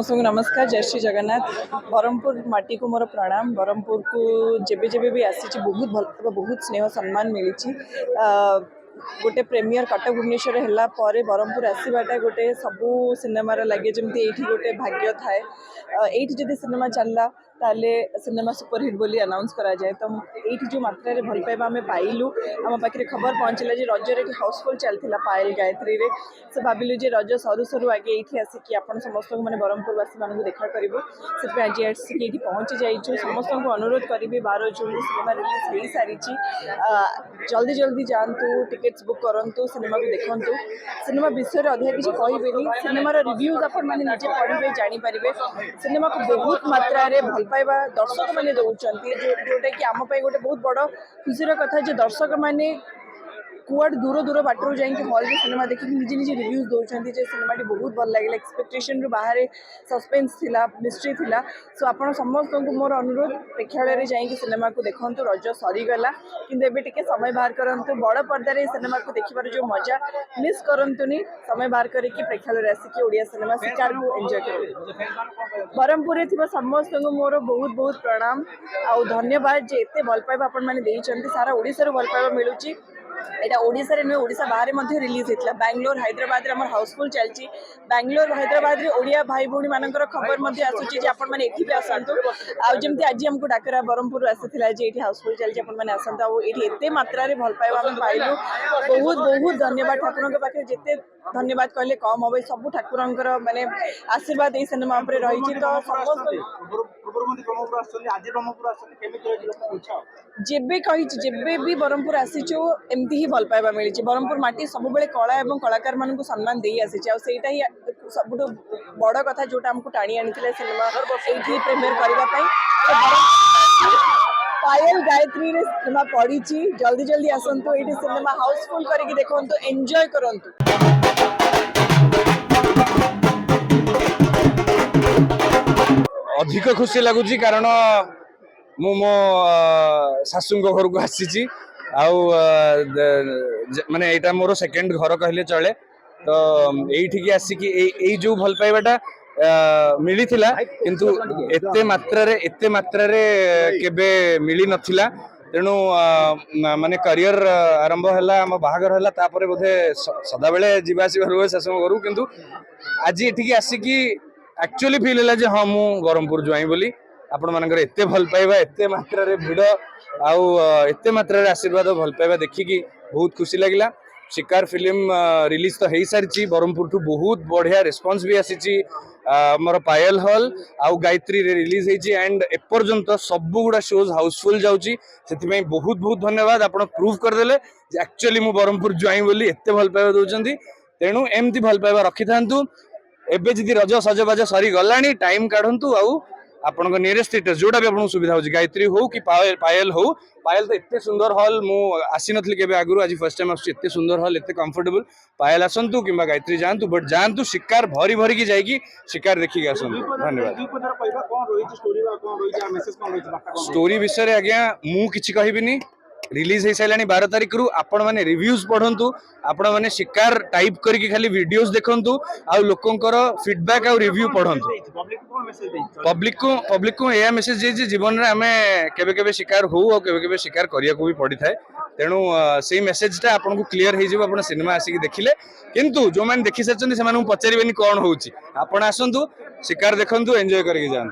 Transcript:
समस्त को नमस्कार। जय श्री जगन्नाथ। ब्रह्मपुर माटी को मोर प्रणाम। ब्रह्मपुर को जेबे जेबे भी आसी बहुत भल बहुत स्नेह सम्मान मिली। गोटे प्रेमियर कटक भुवनेश्वर है ब्रह्मपुर आसवाटा गोटे सबू सिनेमार लगे जमी ये गोटे भाग्य थाए। ये जब सिनेमा चलला ताले सिनेमा सुपरहिट बोली अनाउंस करा जाए तो ये जो मात्रा रे भल पाइबा आमे पाइलु। आम पाखे खबर पहुँचला जे रजर ये हाउसफुल चलता पायल गायत्री रे से भाविलु जे रज सरू सरू आगे ये आसिक आप समस्त मैंने ब्रह्मपुरवासी मानक देखा करूँ से आज आसिक ये पहुँची जाइए। समस्त को अनुरोध करी 12 जून सिनेमा रिलीज हो सारी जल्दी जल्दी जातु टिकेट्स बुक करूँ सिनेमा को देखु। सिनेमा विषय अधिक किसी कहबेनि सिनेमार रिव्यूज आप निजे पढ़े जानीपारे। सिनेमा को बहुत मात्रा भल पाइबा दर्शक मैंने दौरान जोटा कि आम गोटे बहुत बड़ खुशी कथा जो दर्शक मैंने कुआड़ दूर दूर बाटर जाकि हल में सिनेमा देखिए निजे निजे रिव्यूज दौरान जे सिनेमाटी बहुत भल लगे एक्सपेक्टेशन रु बाहर सस्पेंस थिला मिस्ट्री थिला। सो आप समस्त को मोर अनुरोध प्रेक्षालय में जाकि सिनेमा को देखु। रज सरीगला कि टे समय बाहर करूँ बड़ पर्दार सिनेमा को देखिबार जो मजा मिस करतुनि समय बाहर करके प्रेक्षालय आसिक ओडिया सिनेमा शिकार को एंजॉय कर। ब्रह्मपुर थी समस्त को मोर बहुत बहुत प्रणाम आउ धन्यवाद जे एते भल पाइबा आपण माने देइचंती। सारा ओडिसा रो भल पाइबा मिलुची। एटा ओडिसा रे नुहे ओडिसा बाहर मध्य रिलीज होता बैंगलोर हैदराबाद रे हमर हाउसफुल चलची। बैंगलोर हैदराबाद रे ओडिया भाई भौणी मानकर खबर मध्य आसुची जे आपण माने एठी भी आसंतु। आ जेमती आज हमको डाकरा ब्रह्मपुर आसीथिला जे एठी हाउसफुल चलची आपण माने आसंतु। आ एठी एते मात्रा रे भल पाइबा हम पाइलु। बहुत बहुत धन्यवाद ठाकुरन के पाखे जेते धन्यवाद कहले कम हम सब ठाकुरंकर माने आशीर्वाद ए सिनेमा ऊपर रही। तो समस्त जेबे कही जेबे भी ब्रह्मपुर आसीचु एमती ही भल पाइबा मिली। ब्रह्मपुर माटी सब बेले कला और कलाकार मान को सम्मान दे आसी सेटा ही सब बड़ कथा जोटा हमको टाणी आनी सिनेमा ये प्रीमियर करने। पायल गायत्री रे सिनेमा पड़ी जल्दी जल्दी आसतु ये सिनेमा हाउसफुल करके देखु एंजॉय करंतु। अधिक खुशी लगुच कारण मु मो शाशु घर को आसी माने एटा मोर सेकेंड घर कहले चले। तो यही आसिक जो भल पाइबाटा मिली थिला किंतु एते मात्रा रे केबे मिली नथिला। तेणु माने करियर आरंभ है आम बाहागर है तापर बोधे सदा बेले जीवासी रुए शाशु घर किंतु आज ये आसिक एक्चुअली फील है हाँ मु ब्रह्मपुर जुआई बोली आपण मानकर एते भल पाइबा एते मात्रा रे भिड़ आउ एते मात्रा रे आशीर्वाद भल पाइबा देखिकी बहुत खुशी लगिला। शिकार फिल्म रिलीज तो हो सारी ब्रह्मपुर ठू बहुत बढ़िया रिस्पांस भी आसी। मोर पायल हॉल आउ गायत्री रे रिलीज होती एंड एपर्यंत सब गुड़ा शोज हाउसफुल जाऊँगी से बहुत बहुत धन्यवाद। आप प्रूव करदेले एक्चुअली मु ब्रह्मपुर जुआई बोली एते भल पाइबा दौरान। तेणु एमती भल पाइबा रखि था। एबे जदि रज सजबाज सरी गलानी टाइम काढंतु आउ आपन नियरेस्ट थिएटर जोटा भी आपन सुविधा हो गायत्री हो कि पायल हो। पायल तो एते सुंदर हॉल मु आसी नथली केबे आगुरु आज फर्स्ट टाइम आसी एते सुंदर हॉल एते कंफर्टेबल। पायल आसंतु किंबा गायत्री जानतु बट जानतु शिकार भरी भरी की जाइकी शिकार देखिक आसंतु। धन्यवाद। स्टोरी विषय रे आज्ञा मु किछि कहिबिनी रिलीज हो सारे 12 तारिख रु आपण माने रिव्यूज पढ़ंतु आपण माने शिकार टाइप करके खाली वीडियोस देखंतु आ लोकंकर फीडबैक आ रिव्यू पढ़ंतु। पब्लिक को यह मेसेज जे जीवन रे हमें केबे केबे शिकार हो और केबे केबे शिकार करिया को भी पड़ी थाए। तेणु से मेसेजटा आपन को क्लियर हो जिवो आपण सिनेमा आसिक देखिले। किंतु जो माने देखि सचन से माने पचारिबेनी कोन होउची आपण आसंतु शिकार देखंतु एंजॉय करके जान।